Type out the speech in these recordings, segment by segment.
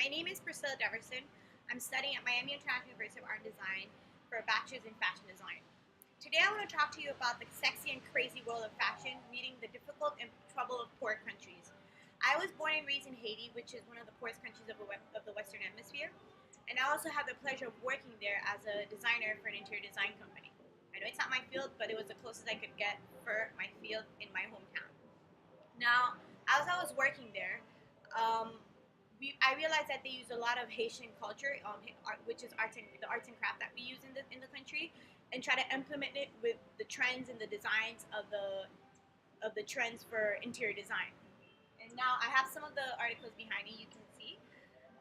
My name is Priscilla Deverson. I'm studying at Miami International University of Art and Design for a bachelor's in fashion design. Today I want to talk to you about the sexy and crazy world of fashion, meeting the difficult and trouble of poor countries. I was born and raised in Haiti, which is one of the poorest countries of the Western Hemisphere, and I also have the pleasure of working there as a designer for an interior design company. I know it's not my field, but it was the closest I could get for my field in my hometown. Now, as I was working there, um, I realized that they use a lot of Haitian culture, which is the arts and craft that we use in the country, and try to implement it with the trends and the designs of the trends for interior design. And now I have some of the articles behind me. You can see.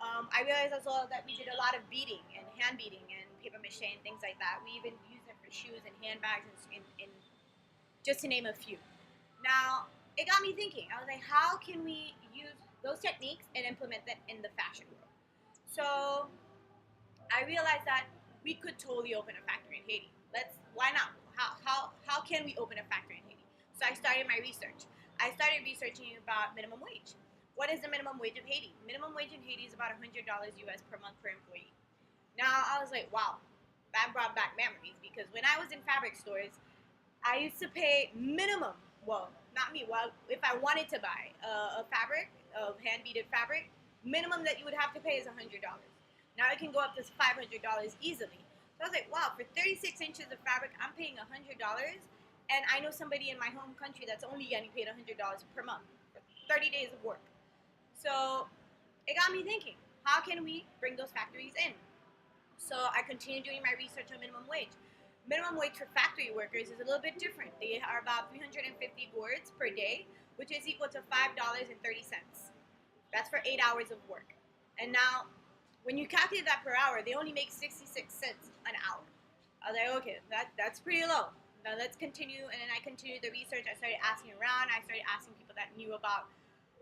I realized as well that we did a lot of beading and hand beading and paper mache and things like that. We even used it for shoes and handbags and just to name a few. Now, it got me thinking. I was like, how can we use those techniques and implement them in the fashion world? So I realized that we could totally open a factory in Haiti. Why not? How can we open a factory in Haiti? So I started my research. I started researching about minimum wage. What is the minimum wage of Haiti? Minimum wage in Haiti is about $100 US per month per employee. Now I was like, wow, that brought back memories because when I was in fabric stores, I used to pay minimum. Well, not me. Well, if I wanted to buy a fabric, of hand beaded fabric, minimum that you would have to pay is $100. Now it can go up to $500 easily. So I was like, wow, for 36 inches of fabric, I'm paying $100, and I know somebody in my home country that's only getting paid $100 per month for 30 days of work. So it got me thinking, how can we bring those factories in? So I continued doing my research on minimum wage. Minimum wage for factory workers is a little bit different. They are about 350 gourds per day, which is equal to $5.30. That's for 8 hours of work. And now, when you calculate that per hour, they only make 66 cents an hour. I was like, okay, that's pretty low. Now let's continue. And then I continued the research. I started asking around. I started asking people that knew about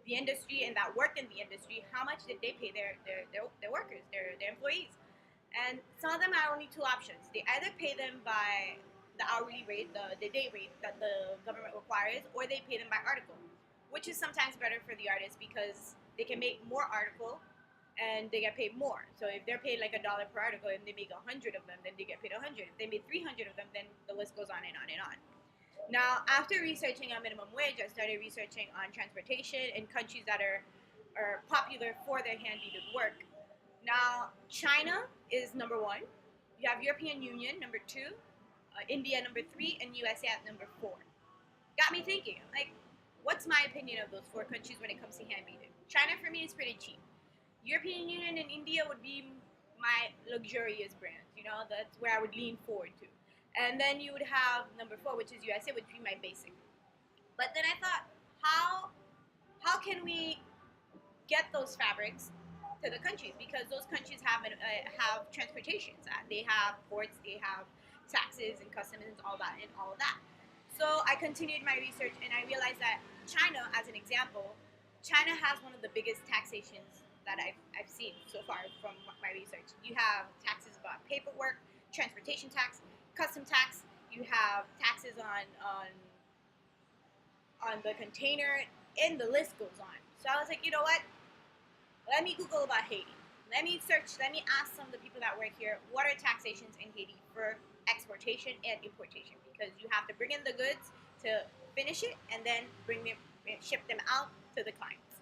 the industry and that worked in the industry, how much did they pay their workers, their employees. And some of them have only two options. They either pay them by the hourly rate, the day rate that the government requires, or they pay them by article, which is sometimes better for the artists because they can make more article and they get paid more. So if they're paid like $1 per article and they make 100 of them, then they get paid 100. If they make 300 of them, then the list goes on and on and on. Now, after researching on minimum wage, I started researching on transportation in countries that are popular for their hand beaded work. Now, China is number one. You have European Union number two, India number three, and USA at number four. Got me thinking, like, what's my opinion of those four countries when it comes to hand beaded? China for me is pretty cheap. European Union and India would be my luxurious brands. You know, that's where I would lean forward to. And then you would have number four, which is USA, which would be my basic. But then I thought, how can we get those fabrics to the countries, because those countries have transportations. They have ports, they have taxes and customs and all of that. So I continued my research and I realized that China, as an example, China has one of the biggest taxations that I've seen so far from my research. You have taxes about paperwork, transportation tax, custom tax. You have taxes on the container, and the list goes on. So I was like, you know what? Let me Google about Haiti. Let me search, let me ask some of the people that work here, what are taxations in Haiti for exportation and importation? Because you have to bring in the goods to finish it and then ship them out to the clients.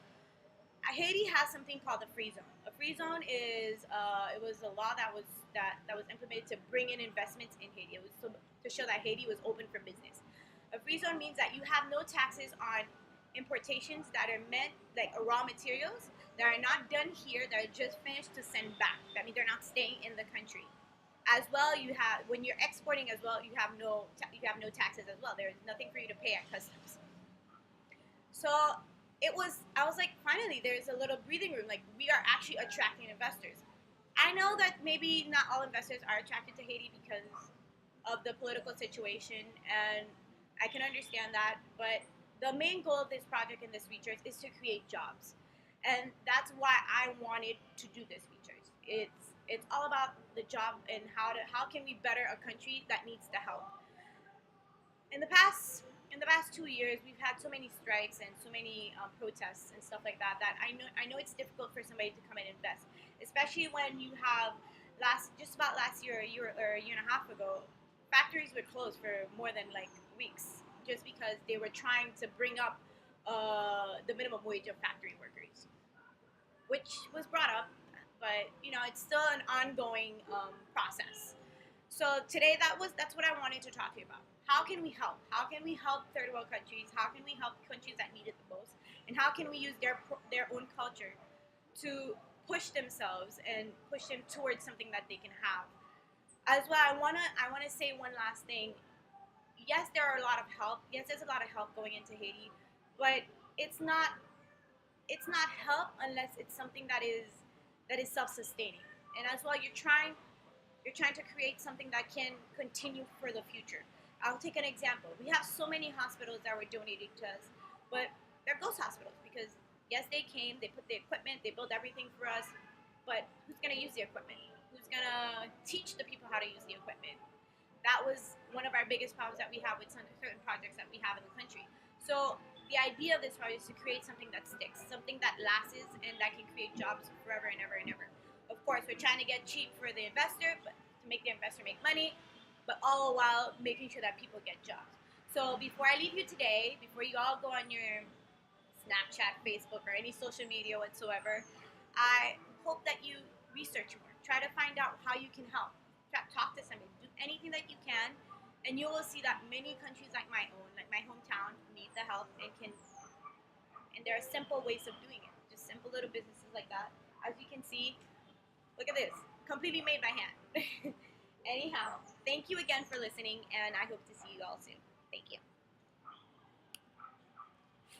Haiti has something called the free zone. A free zone is it was a law that was implemented to bring in investments in Haiti. It was to show that Haiti was open for business. A free zone means that you have no taxes on importations that are meant like raw materials that are not done here, that are just finished to send back. That means they're not staying in the country. As well, you have when you're exporting as well, you have no taxes as well. There is nothing for you to pay at customs. So I was like, finally, there's a little breathing room. Like, we are actually attracting investors. I know that maybe not all investors are attracted to Haiti because of the political situation, and I can understand that, but the main goal of this project and this research is to create jobs. And that's why I wanted to do this research. It's all about the job and how can we better a country that needs the help. In the in the past 2 years, we've had so many strikes and so many protests and stuff like that that I know it's difficult for somebody to come and invest, especially when you have just about last year, a year and a half ago, factories would close for more than like weeks just because they were trying to bring up the minimum wage of factory workers, which was brought up, but it's still an ongoing process. So today that's what I wanted to talk to you about. How can we help? How can we help third world countries? How can we help countries that need it the most? And how can we use their own culture to push themselves and push them towards something that they can have? As well, I wanna say one last thing. Yes, there are a lot of help. Yes, there's a lot of help going into Haiti, but it's not help unless it's something that is self-sustaining. And as well, you're trying to create something that can continue for the future. I'll take an example. We have so many hospitals that were donating to us, but they're ghost hospitals because yes, they came, they put the equipment, they built everything for us, but who's gonna use the equipment? Who's gonna teach the people how to use the equipment? That was one of our biggest problems that we have with certain projects that we have in the country. So the idea of this project is to create something that sticks, something that lasts, and that can create jobs forever and ever and ever. Of course, we're trying to get cheap for the investor, but to make the investor make money, but all while making sure that people get jobs. So before I leave you today, before you all go on your Snapchat, Facebook, or any social media whatsoever, I hope that you research more. Try to find out how you can help. Talk to somebody. Do anything that you can, and you will see that many countries like my own, like my hometown, need the help and can. And there are simple ways of doing it. Just simple little businesses like that. As you can see, look at this, completely made by hand. Anyhow, thank you again for listening, and I hope to see you all soon. Thank you.